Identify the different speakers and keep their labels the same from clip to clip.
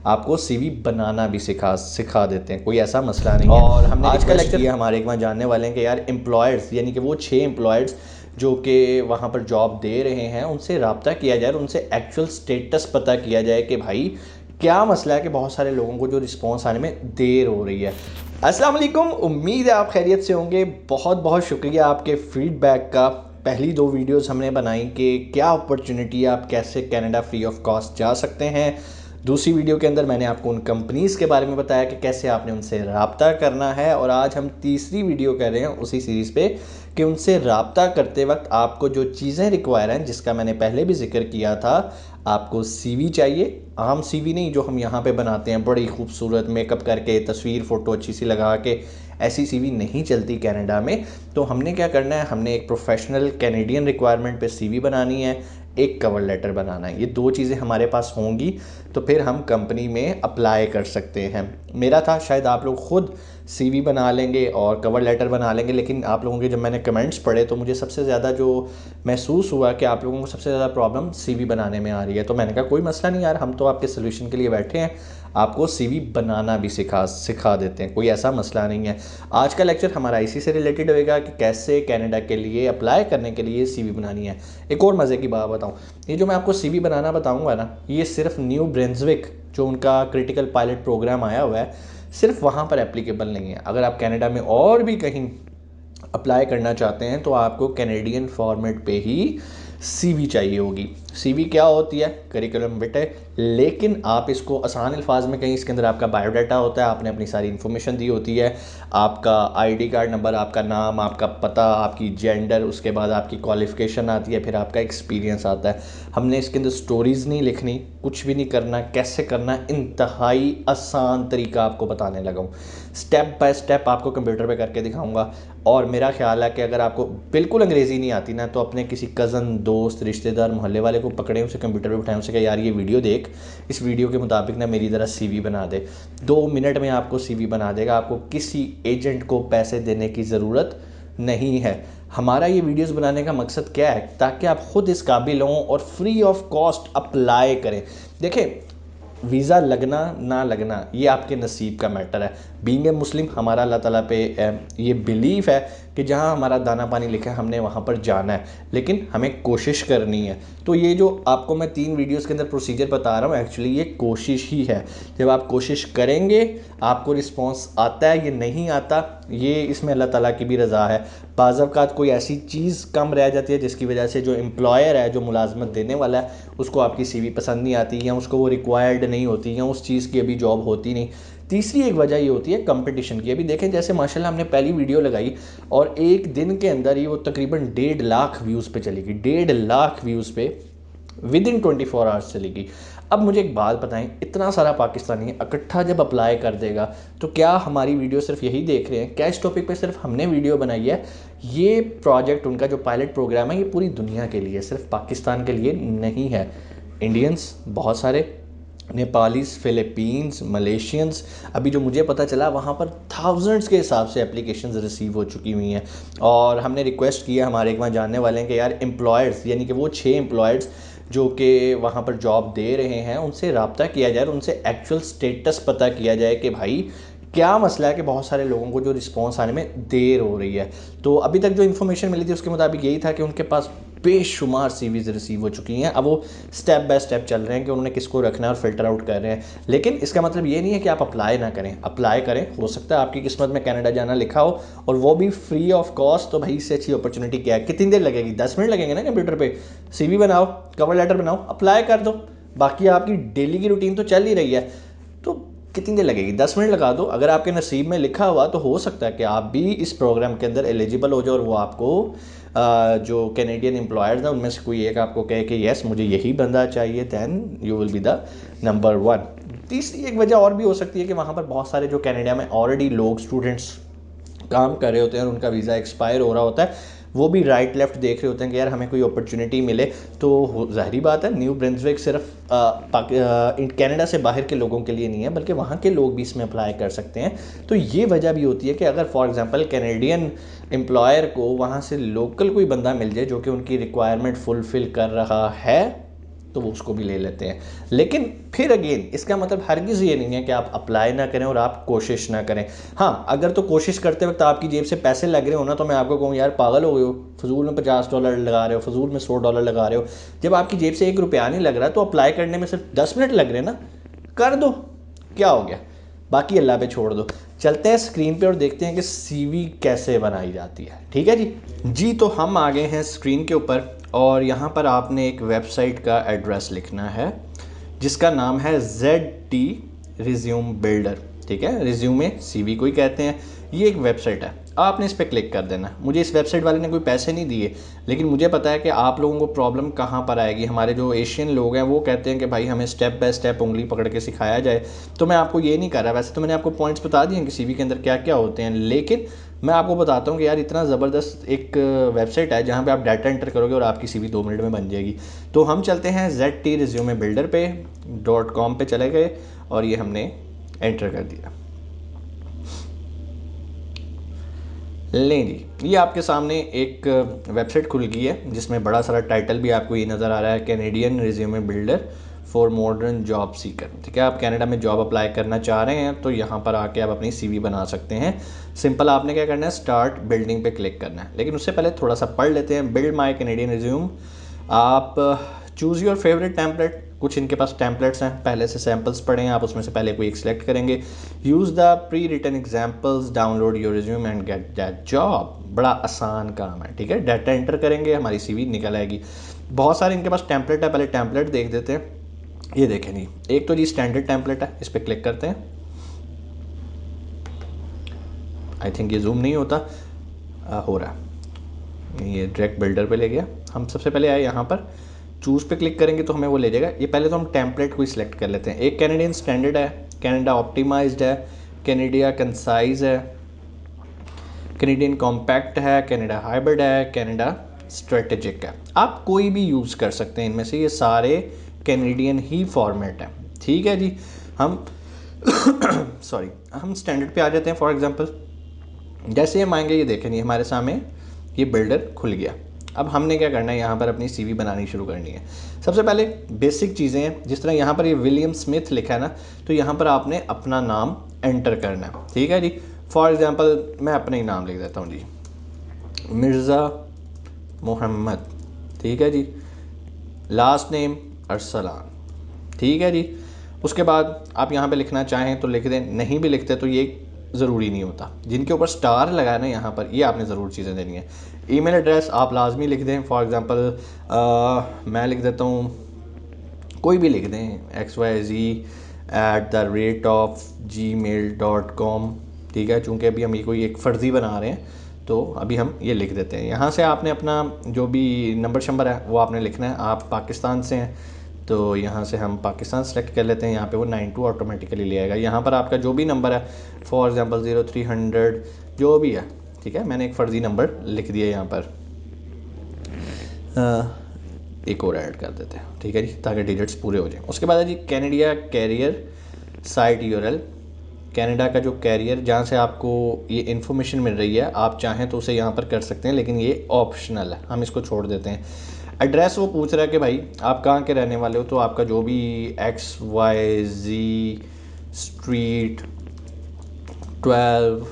Speaker 1: आपको सीवी बनाना भी सिखा देते हैं, कोई ऐसा मसला नहीं है। और हमने आज का लेक्चर ये हमारे एक वहाँ जानने वाले हैं कि यार एम्प्लॉयर्स यानी कि वो 6 एम्प्लॉयर्स जो कि वहाँ पर जॉब दे रहे हैं उनसे रब्ता किया जाए और उनसे एक्चुअल स्टेटस पता किया जाए कि भाई क्या मसला है कि बहुत सारे लोगों को जो रिस्पॉन्स आने में देर हो रही है। अस्सलाम वालेकुम, उम्मीद है आप खैरियत से होंगे। बहुत बहुत शुक्रिया आपके फीडबैक का। पहली 2 वीडियोस हमने बनाई कि क्या अपॉर्चुनिटी है, आप कैसे कनाडा फ्री ऑफ कॉस्ट जा सकते हैं। दूसरी वीडियो के अंदर मैंने आपको उन कंपनीज़ के बारे में बताया कि कैसे आपने उनसे रब्ता करना है। और आज हम तीसरी वीडियो कर रहे हैं उसी सीरीज़ पे कि उनसे रब्ता करते वक्त आपको जो चीज़ें रिक्वायर हैं, जिसका मैंने पहले भी जिक्र किया था। आपको सीवी चाहिए, आम सीवी नहीं जो हम यहाँ पे बनाते हैं बड़ी खूबसूरत मेकअप करके, तस्वीर फ़ोटो अच्छी सी लगा के। ऐसी सीवी नहीं चलती कनाडा में। तो हमने क्या करना है, हमने एक प्रोफेशनल कैनेडियन रिक्वायरमेंट पे सीवी बनानी है, एक कवर लेटर बनाना है। ये 2 चीज़ें हमारे पास होंगी तो फिर हम कंपनी में अप्लाई कर सकते हैं। मेरा था, शायद आप लोग ख़ुद सीवी बना लेंगे और कवर लेटर बना लेंगे, लेकिन आप लोगों के जब मैंने कमेंट्स पढ़े तो मुझे सबसे ज़्यादा जो महसूस हुआ कि आप लोगों को सबसे ज़्यादा प्रॉब्लम सीवी बनाने में आ रही है। तो मैंने कहा कोई मसला नहीं यार, हम तो आपके सोल्यूशन के लिए बैठे हैं, आपको सीवी बनाना भी सिखा देते हैं, कोई ऐसा मसला नहीं है। आज का लेक्चर हमारा इसी से रिलेटेड होएगा कि कैसे कनाडा के लिए अप्लाई करने के लिए सीवी बनानी है। एक और मज़े की बात बताऊं, ये जो मैं आपको सीवी बनाना बताऊंगा ना, ये सिर्फ न्यू ब्रंसविक जो उनका क्रिटिकल पायलट प्रोग्राम आया हुआ है, सिर्फ वहाँ पर एप्लीकेबल नहीं है। अगर आप कनाडा में और भी कहीं अप्लाई करना चाहते हैं तो आपको कैनेडियन फॉर्मेट पे ही सीवी चाहिए होगी। सीवी क्या होती है, करिकुलम विटे, लेकिन आप इसको आसान अल्फाज में कहीं, इसके अंदर आपका बायोडाटा होता है, आपने अपनी सारी इन्फॉर्मेशन दी होती है, आपका आईडी कार्ड नंबर, आपका नाम, आपका पता, आपकी जेंडर, उसके बाद आपकी क्वालिफ़िकेशन आती है, फिर आपका एक्सपीरियंस आता है। हमने इसके अंदर स्टोरीज़ नहीं लिखनी, कुछ भी नहीं करना। कैसे करना, इंतहाई आसान तरीका आपको बताने लगा हूँ। स्टेप बाय स्टेप आपको कंप्यूटर पे करके दिखाऊंगा। और मेरा ख्याल है कि अगर आपको बिल्कुल अंग्रेज़ी नहीं आती ना, तो अपने किसी कज़न, दोस्त, रिश्तेदार, मोहल्ले वाले को पकड़े, उसे कंप्यूटर पे बिठाएं, उसे कहा यार ये वीडियो देख, इस वीडियो के मुताबिक ना मेरी ज़रा सीवी बना दे। 2 मिनट में आपको सीवी बना देगा। आपको किसी एजेंट को पैसे देने की ज़रूरत नहीं है। हमारा ये वीडियोस बनाने का मकसद क्या है, ताकि आप ख़ुद इस काबिल हों और फ्री ऑफ कॉस्ट अप्लाई करें। देखें, वीज़ा लगना ना लगना ये आपके नसीब का मैटर है। बीइंग ए मुस्लिम, हमारा अल्लाह ताला पे ये बिलीफ है कि जहाँ हमारा दाना पानी लिखा है हमने वहाँ पर जाना है, लेकिन हमें कोशिश करनी है। तो ये जो आपको मैं 3 वीडियोस के अंदर प्रोसीजर बता रहा हूँ, एक्चुअली ये कोशिश ही है। जब आप कोशिश करेंगे आपको रिस्पॉन्स आता है, ये नहीं आता, ये इसमें अल्लाह ताला की भी रज़ा है। बाज़ औक़ात कोई ऐसी चीज़ कम रह जाती है जिसकी वजह से जो एम्प्लॉयर है, जो मुलाजमत देने वाला है, उसको आपकी सीवी पसंद नहीं आती, या उसको वो रिक्वायर्ड नहीं होती, या उस चीज़ की अभी जॉब होती नहीं। तीसरी एक वजह ये होती है कंपटीशन की। अभी देखें, जैसे माशाल्लाह हमने पहली वीडियो लगाई और एक दिन के अंदर ही वो तकरीबन 1.5 लाख व्यूज़ पे चली गई। 1.5 लाख व्यूज़ पे विद इन 24 आवर्स चली गई। अब मुझे एक बात बताएं, इतना सारा पाकिस्तानी इकट्ठा जब अप्लाई कर देगा तो क्या हमारी वीडियो सिर्फ यही देख रहे हैं? क्या इस टॉपिक पे सिर्फ हमने वीडियो बनाई है? ये प्रोजेक्ट, उनका जो पायलट प्रोग्राम है, ये पूरी दुनिया के लिए, सिर्फ पाकिस्तान के लिए नहीं है। इंडियंस बहुत सारे, नेपालीज़, फ़िलिपींस, मलेशियंस, अभी जो मुझे पता चला वहाँ पर थाउजेंड्स के हिसाब से एप्लीकेशंस रिसीव हो चुकी हुई हैं। और हमने रिक्वेस्ट किया, हमारे एक वहाँ जानने वाले हैं, कि यार एम्प्लॉयर्स यानी कि वो 6 एम्प्लॉयर्स जो कि वहाँ पर जॉब दे रहे हैं उनसे रब्ता किया जाए और उनसे एक्चुअल स्टेटस पता किया जाए कि भाई क्या मसला है कि बहुत सारे लोगों को जो रिस्पॉन्स आने में देर हो रही है। तो अभी तक जो इन्फॉर्मेशन मिली थी उसके मुताबिक यही था कि उनके पास बेशुमार सीवीज़ रिसीव हो चुकी हैं। अब वो स्टेप बाय स्टेप चल रहे हैं कि उन्होंने किसको रखना है और फ़िल्टर आउट कर रहे हैं। लेकिन इसका मतलब ये नहीं है कि आप अप्लाई ना करें, अप्लाई करें। हो सकता है आपकी किस्मत में कनाडा जाना लिखा हो, और वो भी फ्री ऑफ कॉस्ट। तो भाई इससे अच्छी अपॉर्चुनिटी क्या है? कितनी देर लगेगी? 10 मिनट लगेंगे ना कंप्यूटर पे। सीवी बनाओ, कवर लेटर बनाओ, अप्लाई कर दो। बाकी आपकी डेली की रूटीन तो चल ही रही है, तो कितनी देर लगेगी? 10 मिनट लगा दो। अगर आपके नसीब में लिखा हुआ तो हो सकता है कि आप भी इस प्रोग्राम के अंदर एलिजिबल हो जाओ, और वो आपको जो कैनेडियन एम्प्लॉयर्स हैं उनमें से कोई एक आपको कहे कि यस मुझे यही बंदा चाहिए, then you will be the number 1। तीसरी एक वजह और भी हो सकती है कि वहाँ पर बहुत सारे जो कनाडा में ऑलरेडी लोग, स्टूडेंट्स काम कर रहे होते हैं और उनका वीज़ा एक्सपायर हो रहा होता है, वो भी राइट लेफ्ट देख रहे होते हैं कि यार हमें कोई अपॉर्चुनिटी मिले। तो ज़ाहिरी बात है, न्यू ब्रंसविक सिर्फ कनाडा से बाहर के लोगों के लिए नहीं है, बल्कि वहाँ के लोग भी इसमें अप्लाई कर सकते हैं। तो ये वजह भी होती है कि अगर फॉर एग्जांपल कैनेडियन एम्प्लॉयर को वहाँ से लोकल कोई बंदा मिल जाए जो कि उनकी रिक्वायरमेंट फुलफ़िल कर रहा है, तो वो उसको भी ले लेते हैं। लेकिन फिर अगेन इसका मतलब हरगिज़ ये नहीं है कि आप अप्लाई ना करें और आप कोशिश ना करें। हाँ, अगर तो कोशिश करते वक्त आपकी जेब से पैसे लग रहे हो ना, तो मैं आपको कहूँ यार पागल हो गए हो, फजूल में $50 लगा रहे हो, फजूल में $100 लगा रहे हो। जब आपकी जेब से ₹1 नहीं लग रहा तो अप्लाई करने में सिर्फ 10 मिनट लग रहे हैं ना, कर दो, क्या हो गया। बाकी अल्लाह पे छोड़ दो। चलते हैं स्क्रीन पे और देखते हैं कि सीवी कैसे बनाई जाती है। ठीक है जी। तो हम आ गए हैं स्क्रीन के ऊपर और यहाँ पर आपने एक वेबसाइट का एड्रेस लिखना है जिसका नाम है ZT रिज्यूम बिल्डर। ठीक है, रिज्यूमे सीवी को ही कहते हैं। ये एक वेबसाइट है, आपने इस पर क्लिक कर देना। मुझे इस वेबसाइट वाले ने कोई पैसे नहीं दिए, लेकिन मुझे पता है कि आप लोगों को प्रॉब्लम कहाँ पर आएगी। हमारे जो एशियन लोग हैं वो कहते हैं कि भाई हमें स्टेप बाय स्टेप उंगली पकड़ के सिखाया जाए। तो मैं आपको ये नहीं कर रहा। वैसे तो मैंने आपको पॉइंट्स बता दिए कि सीवी के अंदर क्या क्या होते हैं, लेकिन मैं आपको बताता हूँ कि यार इतना ज़बरदस्त एक वेबसाइट है जहाँ पे आप डाटा एंटर करोगे और आपकी सीवी 2 मिनट में बन जाएगी। तो हम चलते हैं ZT रिज्यूमे बिल्डर पे .com पे चले गए और ये हमने एंटर कर दिया। लें जी, ये आपके सामने एक वेबसाइट खुल गई है जिसमें बड़ा सारा टाइटल भी आपको ये नज़र आ रहा है, Canadian resume builder for modern job seeker. ठीक है, आप कनाडा में जॉब अप्लाई करना चाह रहे हैं तो यहाँ पर आके आप अपनी सीवी बना सकते हैं। सिंपल आपने क्या करना है, स्टार्ट बिल्डिंग पे क्लिक करना है। लेकिन उससे पहले थोड़ा सा पढ़ लेते हैं। Build my Canadian resume. आप चूज़ योर फेवरेट टेम्पलेट। कुछ इनके पास टेम्पलेट्स हैं, पहले से सैम्पल्स पढ़े हैं, आप उसमें से पहले कोई एक सिलेक्ट करेंगे। Use the pre written examples, download your resume and get that job. बड़ा आसान काम है। ठीक है, डाटा एंटर करेंगे, हमारी सीवी निकल आएगी। बहुत सारे इनके पास टेम्पलेट है, पहले टेम्पलेट देख देते हैं। ये देखें जी, एक तो जी स्टैंडर्ड टेम्पलेट है, इस पर क्लिक करते हैं। आई थिंक ये जूम नहीं होता, हो रहा है। ये डायरेक्ट बिल्डर पे ले गया। हम सबसे पहले आए यहाँ पर चूज़ पे क्लिक करेंगे तो हमें वो ले जाएगा। ये पहले तो हम टेम्पलेट को ही सिलेक्ट कर लेते हैं। एक कैनेडियन स्टैंडर्ड है, कनाडा ऑप्टिमाइज्ड है, कनाडिया कंसाइज है, कैनेडियन कॉम्पैक्ट है, कनाडा हाइब्रिड है, कनाडा स्ट्रेटेजिक है। आप कोई भी यूज़ कर सकते हैं इनमें से, ये सारे कैनेडियन ही फॉर्मेट है। ठीक है जी, हम सॉरी हम स्टैंडर्ड पे आ जाते हैं। फॉर एग्जांपल जैसे हम आएंगे, ये देखें नहीं, हमारे सामने ये बिल्डर खुल गया। अब हमने क्या करना है, यहाँ पर अपनी सीवी बनानी शुरू करनी है। सबसे पहले बेसिक चीज़ें हैं, जिस तरह यहाँ पर ये विलियम स्मिथ लिखा है ना, तो यहाँ पर आपने अपना नाम एंटर करना है। ठीक है जी, फॉर एग्जांपल मैं अपना ही नाम लिख देता हूँ जी, मिर्ज़ा मोहम्मद। ठीक है जी, लास्ट नेम अरसलान। ठीक है जी, उसके बाद आप यहाँ पे लिखना चाहें तो लिख दें, नहीं भी लिखते तो ये ज़रूरी नहीं होता। जिनके ऊपर स्टार लगा है ना यहाँ पर, ये आपने ज़रूर चीज़ें देनी है। ईमेल एड्रेस आप लाजमी लिख दें। फॉर एग्ज़ाम्पल मैं लिख देता हूँ, कोई भी लिख दें, xyz@gmail.com। ठीक है, चूँकि अभी हम ये कोई एक फ़र्ज़ी बना रहे हैं तो अभी हम ये लिख देते हैं। यहाँ से आपने अपना जो भी नंबर शंबर है वो आपने लिखना है। आप पाकिस्तान से हैं तो यहाँ से हम पाकिस्तान सेलेक्ट कर लेते हैं। यहाँ पे वो 92 ऑटोमेटिकली ले आएगा। यहाँ पर आपका जो भी नंबर है, फॉर एग्ज़ाम्पल 0300 जो भी है, ठीक है, मैंने एक फ़र्ज़ी नंबर लिख दिया यहाँ पर, एक और ऐड कर देते हैं। ठीक है जी, ताकि डिजिट्स पूरे हो जाएं। उसके बाद है जी कैनेडिया कैरियर साइट URL। कनाडा का जो कैरियर जहाँ से आपको ये इन्फॉर्मेशन मिल रही है, आप चाहें तो उसे यहाँ पर कर सकते हैं, लेकिन ये ऑप्शनल है, हम इसको छोड़ देते हैं। एड्रेस वो पूछ रहा है कि भाई आप कहाँ के रहने वाले हो, तो आपका जो भी XYZ स्ट्रीट 12,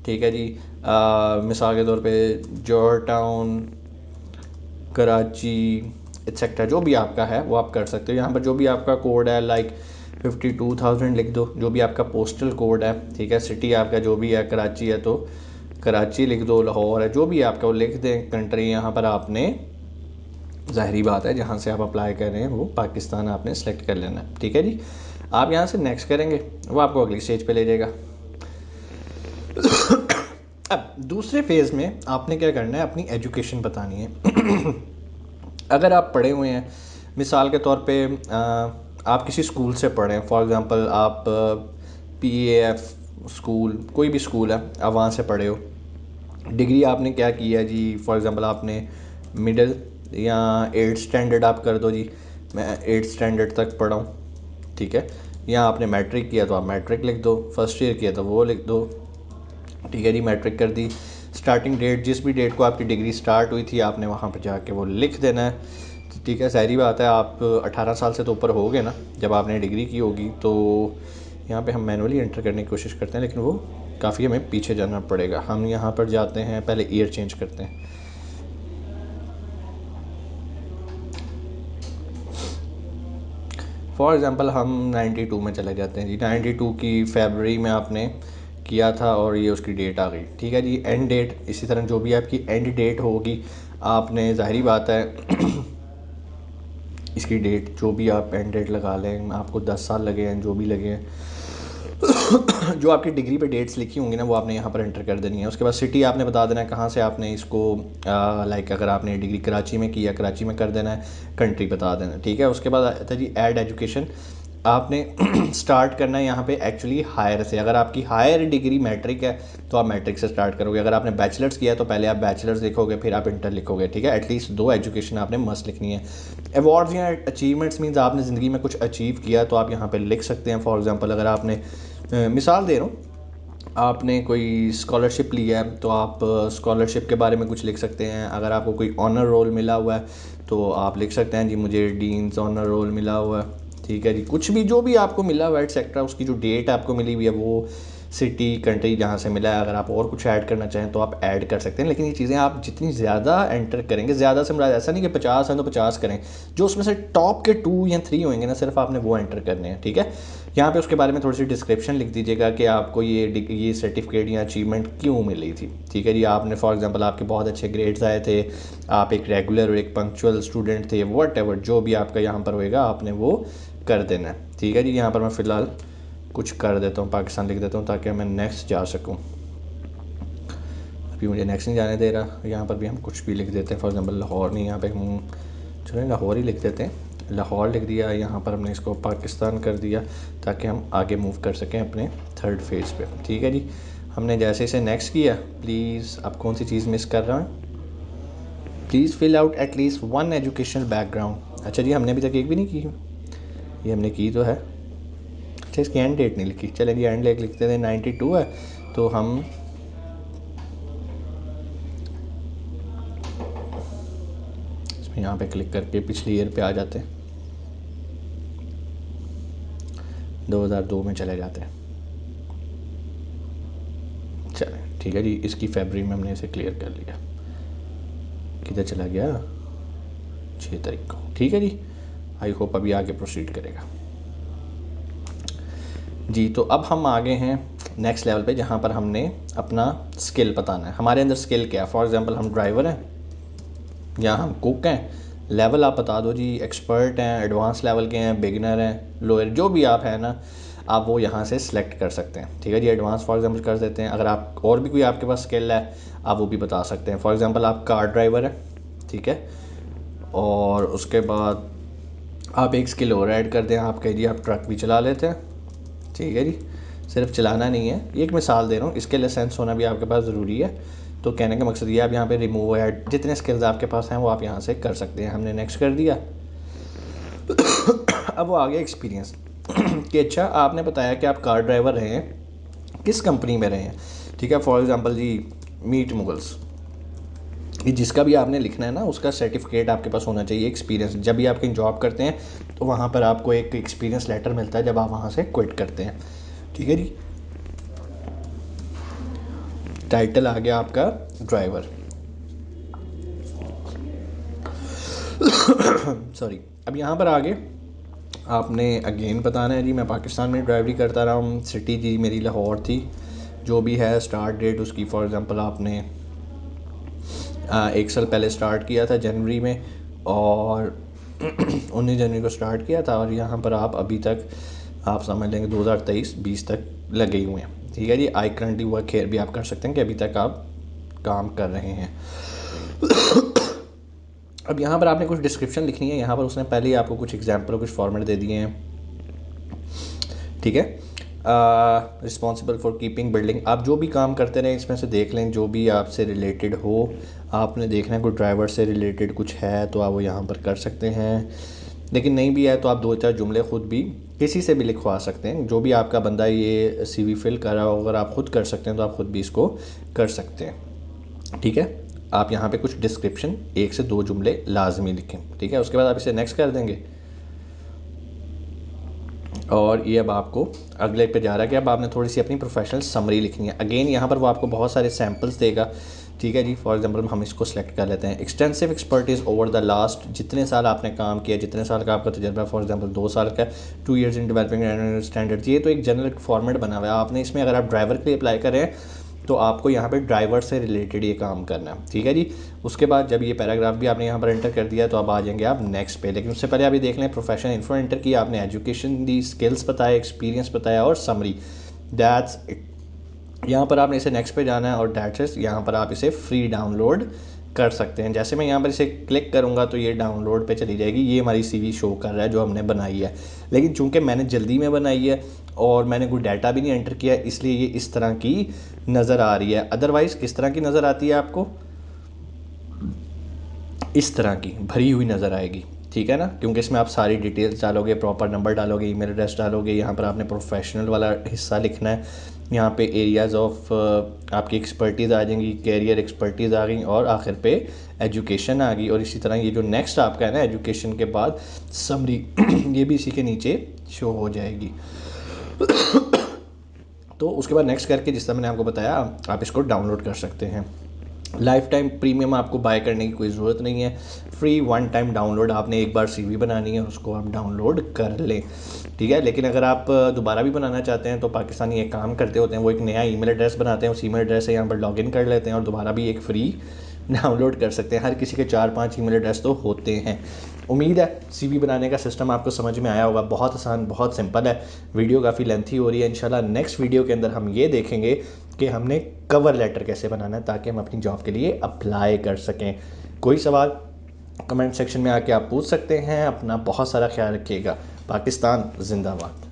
Speaker 1: ठीक है जी, मिसाल के तौर पे जॉर्ज टाउन, कराची एक्सेट्रा, जो भी आपका है वो आप कर सकते हो। यहाँ पर जो भी आपका कोड है, लाइक 52,000 लिख दो, जो भी आपका पोस्टल कोड है। ठीक है, सिटी आपका जो भी है, कराची है तो कराची लिख दो, लाहौर है, जो भी आपका वो लिख दें। कंट्री यहाँ पर आपने, ज़ाहरी बात है, जहाँ से आप अप्लाई कर रहे हैं वो पाकिस्तान आपने सेलेक्ट कर लेना है। ठीक है जी, आप यहाँ से नेक्स्ट करेंगे, वो आपको अगली स्टेज पे ले जाएगा। अब दूसरे फेज़ में आपने क्या करना है, अपनी एजुकेशन बतानी है। अगर आप पढ़े हुए हैं, मिसाल के तौर पे आप किसी स्कूल से पढ़े हैं, फॉर एग्ज़ाम्पल आप PAF स्कूल, कोई भी स्कूल है, आप वहाँ से पढ़े हो। डिग्री आपने क्या किया जी, फॉर एग्ज़ाम्पल आपने मिडिल या 8th स्टैंडर्ड आप कर दो जी, मैं 8th स्टैंडर्ड तक पढ़ा हूँ। ठीक है, या आपने मैट्रिक किया तो आप मैट्रिक लिख दो, फर्स्ट ईयर किया तो वो लिख दो। ठीक है जी, मैट्रिक कर दी। स्टार्टिंग डेट, जिस भी डेट को आपकी डिग्री स्टार्ट हुई थी, आपने वहाँ पर जाके वो लिख देना है। ठीक है, ज़ाहिर बात है आप 18 साल से तो ऊपर हो गए ना जब आपने डिग्री की होगी, तो यहाँ पे हम मैनुअली एंटर करने की कोशिश करते हैं, लेकिन वो काफ़ी हमें पीछे जाना पड़ेगा। हम यहाँ पर जाते हैं, पहले ईयर चेंज करते हैं। फॉर एग्ज़ाम्पल हम 92 में चले जाते हैं जी। 92 की फरवरी में आपने किया था और ये उसकी डेट आ गई। ठीक है जी, एंड डेट इसी तरह जो भी आपकी एंड डेट होगी आपने, ज़ाहिरी बात है इसकी डेट जो भी आप एंड डेट लगा लें, आपको 10 साल लगे हैं जो भी लगे हैं जो आपकी डिग्री पे डेट्स लिखी होंगी ना वो आपने यहाँ पर एंटर कर देनी है। उसके बाद सिटी आपने बता देना है कहाँ से आपने इसको लाइक अगर आपने डिग्री कराची में की है कराची में कर देना है, कंट्री बता देना है। ठीक है, उसके बाद आता है जी ऐड एजुकेशन। आपने स्टार्ट करना है यहाँ पे एक्चुअली हायर से। अगर आपकी हायर डिग्री मैट्रिक है तो आप मैट्रिक से स्टार्ट करोगे। अगर आपने बैचलर्स किया है तो पहले आप बैचलर्स लिखोगे फिर आप इंटर लिखोगे। ठीक है, एटलीस्ट 2 एजुकेशन आपने मस्ट लिखनी है। अवार्ड्स या अचीवमेंट्स मीन्स आपने ज़िंदगी में कुछ अचीव किया तो आप यहाँ पे लिख सकते हैं। फॉर एग्जांपल अगर आपने मिसाल दे रहा हूँ, आपने कोई स्कॉलरशिप लिया है तो आप स्कॉलरशिप के बारे में कुछ लिख सकते हैं। अगर आपको कोई ऑनर रोल मिला हुआ है तो आप लिख सकते हैं जी मुझे डीन्स ऑनर रोल मिला हुआ है। ठीक है जी, कुछ भी जो भी आपको मिला हुआ है एक्सेट्रा, उसकी जो डेट आपको मिली हुई है वो सिटी कंट्री जहाँ से मिला है। अगर आप और कुछ ऐड करना चाहें तो आप ऐड कर सकते हैं, लेकिन ये चीज़ें आप जितनी ज़्यादा एंटर करेंगे, ज़्यादा से मुराद ऐसा नहीं कि 50 हैं तो 50 करें, जो उसमें से टॉप के 2 या 3 होंगे ना सिर्फ आपने वो एंटर करने हैं। ठीक है, यहाँ पे उसके बारे में थोड़ी सी डिस्क्रिप्शन लिख दीजिएगा कि आपको ये सर्टिफिकेट या अचीवमेंट क्यों मिली थी। ठीक है जी, आपने फॉर एग्जांपल आपके बहुत अच्छे ग्रेड्स आए थे, आप एक रेगुलर और एक पंक्चुअल स्टूडेंट थे, वट एवर जो भी आपका यहाँ पर होएगा आपने वो कर देना है। ठीक है जी, यहाँ पर मैं फ़िलहाल कुछ कर देता हूँ, पाकिस्तान लिख देता हूँ ताकि मैं नेक्स्ट जा सकूँ। अभी मुझे नेक्स्ट नहीं जाने दे रहा, यहाँ पर भी हम कुछ भी लिख देते हैं। फॉर एग्जांपल लाहौर नहीं, यहाँ पे हम चलें लाहौर ही लिख देते हैं। लाहौर लिख दिया, यहाँ पर हमने इसको पाकिस्तान कर दिया ताकि हम आगे मूव कर सकें अपने थर्ड फेज़ पे। ठीक है जी, हमने जैसे इसे नेक्स्ट किया, प्लीज़ अब कौन सी चीज़ मिस कर रहा है, please fill out at least 1 educational background. अच्छा जी, हमने अभी तक एक भी नहीं की, ये हमने की तो है। अच्छा, इसकी एंड डेट नहीं लिखी, चलें जी एंड डेट लिखते थे 92 है तो हम इसमें यहाँ पे क्लिक करके पिछली ईयर पे आ जाते हैं, 2002 में चले जाते हैं। चलें ठीक है जी, इसकी फरवरी में हमने इसे क्लियर कर लिया। किधर चला गया, 6 तारीख को। ठीक है जी, आई होप अभी आगे प्रोसीड करेगा जी। तो अब हम आगे हैं नेक्स्ट लेवल पे जहाँ पर हमने अपना स्किल बताना है। हमारे अंदर स्किल क्या है, फॉर एग्जांपल हम ड्राइवर हैं या हम कुक हैं, लेवल आप बता दो जी, एक्सपर्ट हैं, एडवांस लेवल के हैं, बिगिनर हैं, लोअर, जो भी आप हैं ना आप वो यहाँ से सिलेक्ट कर सकते हैं। ठीक है जी, एडवांस फॉर एग्जांपल कर देते हैं। अगर आप और भी कोई आपके पास स्किल है आप वो भी बता सकते हैं। फॉर एग्जांपल आप कार ड्राइवर है, ठीक है, और उसके बाद आप एक स्किल और ऐड कर दें, आप कह जी आप ट्रक भी चला लेते हैं। ठीक है जी, सिर्फ चलाना नहीं है, ये एक मिसाल दे रहा हूँ, इसके लाइसेंस होना भी आपके पास ज़रूरी है। तो कहने का मकसद ये आप यहाँ पे रिमूव ऐड जितने स्किल्स आपके पास हैं वो आप यहाँ से कर सकते हैं। हमने नेक्स्ट कर दिया। अब वो आ गया एक्सपीरियंस कि अच्छा आपने बताया कि आप कार ड्राइवर रहे हैं, किस कंपनी में रहे हैं। ठीक है, फॉर एग्जांपल जी मीट मुगल्स, ये जिसका भी आपने लिखना है ना उसका सर्टिफिकेट आपके पास होना चाहिए, एक्सपीरियंस। जब भी आप कहीं जॉब करते हैं तो वहाँ पर आपको एक एक्सपीरियंस लेटर मिलता है जब आप वहाँ से क्विट करते हैं। ठीक है जी, टाइटल आ गया आपका ड्राइवर। सॉरी, अब यहाँ पर आगे आपने अगेन बताना है जी मैं पाकिस्तान में ड्राइवरी करता रहा हूँ, सिटी जी मेरी लाहौर थी, जो भी है स्टार्ट डेट उसकी फॉर एग्जांपल आपने 1 साल पहले स्टार्ट किया था जनवरी में और 19 जनवरी को स्टार्ट किया था, और यहाँ पर आप अभी तक आप समझ लेंगे 2023-20 तक लगे हुए हैं। ठीक है जी, आई करंटली वर्क हियर भी आप कर सकते हैं कि अभी तक आप काम कर रहे हैं। अब यहाँ पर आपने कुछ डिस्क्रिप्शन लिखनी है, यहाँ पर उसने पहले ही आपको कुछ एग्जाम्पल कुछ फॉर्मेट दे दिए हैं। ठीक है, रिस्पॉन्सिबल फॉर कीपिंग बिल्डिंग, आप जो भी काम करते रहें इसमें से देख लें जो भी आपसे रिलेटेड हो। आपने देखना है कोई ड्राइवर से रिलेटेड कुछ है तो आप वो यहाँ पर कर सकते हैं, लेकिन नहीं भी है तो आप 2-4 जुमले ख़ुद भी किसी से भी लिखवा सकते हैं। जो भी आपका बंदा ये CV फिल कर रहा हो, अगर आप ख़ुद कर सकते हैं तो आप ख़ुद भी इसको कर सकते हैं। ठीक है, आप यहाँ पे कुछ डिस्क्रिप्शन 1 से 2 जुमले लाजमी लिखें, ठीक है। उसके बाद आप इसे नेक्स्ट कर देंगे और ये अब आपको अगले पे जा रहा है कि अब आपने थोड़ी सी अपनी प्रोफेशनल समरी लिखनी है। अगेन यहाँ पर वो आपको बहुत सारे सैम्पल्स देगा, ठीक है जी। फॉर एग्जांपल हम इसको सेलेक्ट कर लेते हैं, extensive expertise over the last, जितने साल आपने काम किया, जितने साल का आपका तजर्बा, फॉर एग्जांपल 2 साल का, 2 ईयर्स इन डेवलपिंग स्टैंडर्ड्स। ये तो एक जनरल फॉर्मेट बना हुआ है आपने, इसमें अगर आप ड्राइवर के लिए अप्लाई कर रहे हैं तो आपको यहाँ पे ड्राइवर से रिलेटेड ये काम करना है, ठीक है जी। उसके बाद जब ये पैराग्राफ भी आपने यहाँ पर एंटर कर दिया तो अब आ जाएंगे आप नेक्स्ट पे। लेकिन उससे पहले आप ये देख लें, प्रोफेशन इन्फो एंटर किया आपने, एजुकेशन दी, स्किल्स बताया, एक्सपीरियंस बताया और समरी, दैट्स यहाँ पर आपने इसे नेक्स्ट पे जाना है और दैट्स इट। यहाँ पर आप इसे फ्री डाउनलोड कर सकते हैं। जैसे मैं यहाँ पर इसे क्लिक करूँगा तो ये डाउनलोड पे चली जाएगी। ये हमारी सीवी शो कर रहा है जो हमने बनाई है, लेकिन चूंकि मैंने जल्दी में बनाई है और मैंने कोई डाटा भी नहीं एंटर किया, इसलिए ये इस तरह की नज़र आ रही है। अदरवाइज़ किस तरह की नज़र आती है आपको? इस तरह की भरी हुई नज़र आएगी, ठीक है ना, क्योंकि इसमें आप सारी डिटेल्स डालोगे, प्रॉपर नंबर डालोगे, ईमेल एड्रेस डालोगे। यहाँ पर आपने प्रोफेशनल वाला हिस्सा लिखना है। यहाँ पे एरियाज़ ऑफ आपकी एक्सपर्टीज़ आ जाएंगी, कैरियर एक्सपर्टीज़ आ गई और आखिर पे एजुकेशन आ गई। और इसी तरह ये जो नेक्स्ट आपका है ना एजुकेशन के बाद समरी ये भी इसी के नीचे शो हो जाएगी। तो उसके बाद नेक्स्ट करके जिस तरह मैंने आपको बताया आप इसको डाउनलोड कर सकते हैं। लाइफ टाइम प्रीमियम आपको बाय करने की कोई ज़रूरत नहीं है, फ्री वन टाइम डाउनलोड। आपने एक बार सीवी बनानी है उसको आप डाउनलोड कर लें, ठीक है। लेकिन अगर आप दोबारा भी बनाना चाहते हैं तो पाकिस्तानी एक काम करते होते हैं, वो एक नया ईमेल एड्रेस बनाते हैं, उस ईमेल एड्रेस से यहाँ पर लॉगिन कर लेते हैं और दोबारा भी एक फ्री डाउनलोड कर सकते हैं। हर किसी के 4-5 ईमेल एड्रेस तो होते हैं। उम्मीद है सीवी बनाने का सिस्टम आपको समझ में आया होगा। बहुत आसान, बहुत सिंपल है। वीडियो काफ़ी लेंथी हो रही है। इंशाल्लाह नेक्स्ट वीडियो के अंदर हम ये देखेंगे कि हमने कवर लेटर कैसे बनाना है ताकि हम अपनी जॉब के लिए अप्लाई कर सकें। कोई सवाल कमेंट सेक्शन में आके आप पूछ सकते हैं। अपना बहुत सारा ख्याल रखिएगा। पाकिस्तान जिंदाबाद।